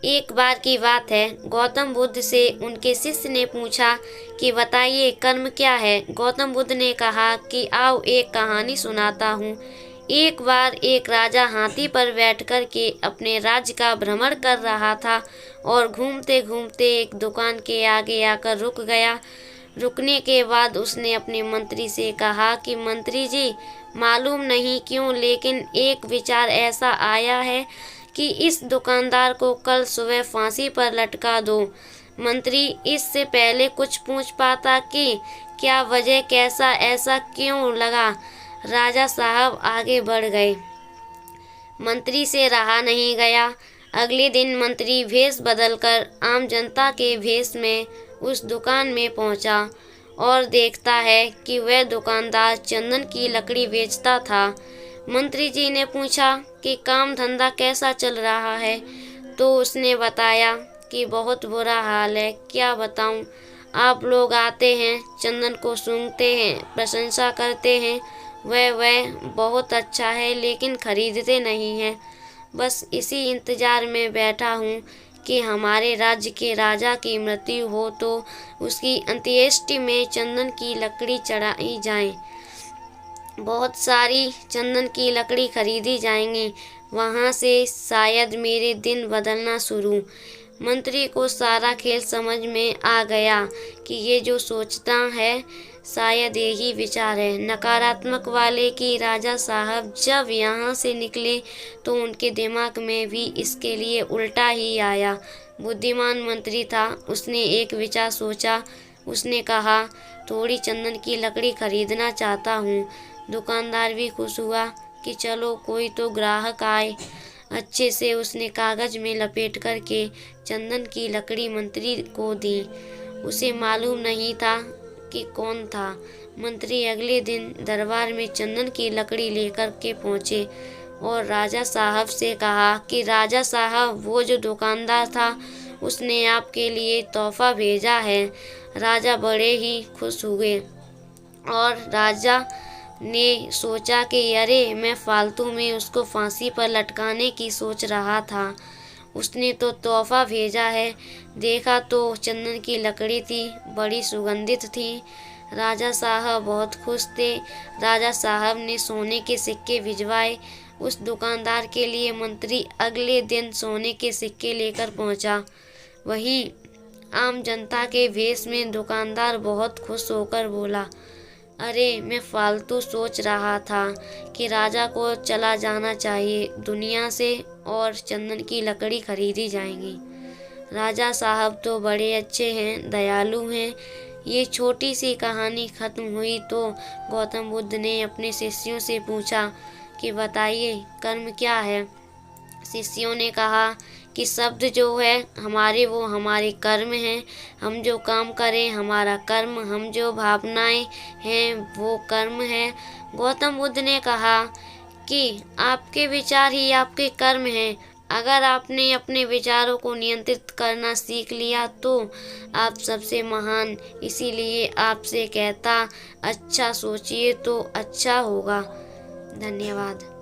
एक बार की बात है, गौतम बुद्ध से उनके शिष्य ने पूछा कि बताइए कर्म क्या है। गौतम बुद्ध ने कहा कि आओ एक कहानी सुनाता हूँ। एक बार एक राजा हाथी पर बैठकर के अपने राज्य का भ्रमण कर रहा था और घूमते घूमते एक दुकान के आगे आकर रुक गया। रुकने के बाद उसने अपने मंत्री से कहा कि मंत्री जी, मालूम नहीं क्यों लेकिन एक विचार ऐसा आया है कि इस दुकानदार को कल सुबह फांसी पर लटका दो। मंत्री इससे पहले कुछ पूछ पाता कि क्या वजह, कैसा, ऐसा क्यों लगा। राजा साहब आगे बढ़ गए। मंत्री से रहा नहीं गया। अगले दिन मंत्री भेष बदलकर आम जनता के भेष में उस दुकान में पहुंचा और देखता है कि वह दुकानदार चंदन की लकड़ी बेचता था। मंत्री जी ने पूछा कि काम धंधा कैसा चल रहा है, तो उसने बताया कि बहुत बुरा हाल है। क्या बताऊं, आप लोग आते हैं, चंदन को सूंघते हैं, प्रशंसा करते हैं, वह बहुत अच्छा है, लेकिन खरीदते नहीं हैं। बस इसी इंतजार में बैठा हूँ कि हमारे राज्य के राजा की मृत्यु हो तो उसकी अंत्येष्टि में चंदन की लकड़ी चढ़ाई जाए। बहुत सारी चंदन की लकड़ी खरीदी जाएंगी, वहाँ से शायद मेरे दिन बदलना शुरू। मंत्री को सारा खेल समझ में आ गया कि ये जो सोचता है शायद यही विचार है नकारात्मक वाले कि राजा साहब जब यहाँ से निकले तो उनके दिमाग में भी इसके लिए उल्टा ही आया। बुद्धिमान मंत्री था, उसने एक विचार सोचा। उसने कहा, थोड़ी चंदन की लकड़ी खरीदना चाहता हूँ। दुकानदार भी खुश हुआ कि चलो कोई तो ग्राहक आए। अच्छे से उसने कागज में लपेट करके चंदन की लकड़ी मंत्री को दी। उसे मालूम नहीं था कि कौन था। मंत्री अगले दिन दरबार में चंदन की लकड़ी लेकर के पहुँचे और राजा साहब से कहा कि राजा साहब, वो जो दुकानदार था उसने आपके लिए तोहफा भेजा है। राजा बड़े ही खुश हुए और राजा ने सोचा कि अरे, मैं फालतू में उसको फांसी पर लटकाने की सोच रहा था। उसने तो तोहफा भेजा है। देखा तो चंदन की लकड़ी थी, बड़ी सुगंधित थी। राजा साहब बहुत खुश थे। राजा साहब ने सोने के सिक्के भिजवाए। उस दुकानदार के लिए मंत्री अगले दिन सोने के सिक्के लेकर पहुंचा। वहीं आम जनता के भेष में दुकानदार बहुत खुश होकर बोला, अरे, मैं फालतू सोच रहा था कि राजा को चला जाना चाहिए दुनिया से और चंदन की लकड़ी खरीदी जाएगी। राजा साहब तो बड़े अच्छे हैं, दयालु हैं। ये छोटी सी कहानी खत्म हुई तो गौतम बुद्ध ने अपने शिष्यों से पूछा कि बताइए कर्म क्या है। शिष्यों ने कहा कि शब्द जो है हमारे, वो हमारे कर्म हैं। हम जो काम करें हमारा कर्म, हम जो भावनाएं हैं वो कर्म है। गौतम बुद्ध ने कहा कि आपके विचार ही आपके कर्म हैं। अगर आपने अपने विचारों को नियंत्रित करना सीख लिया तो आप सबसे महान। इसीलिए आपसे कहता, अच्छा सोचिए तो अच्छा होगा। धन्यवाद।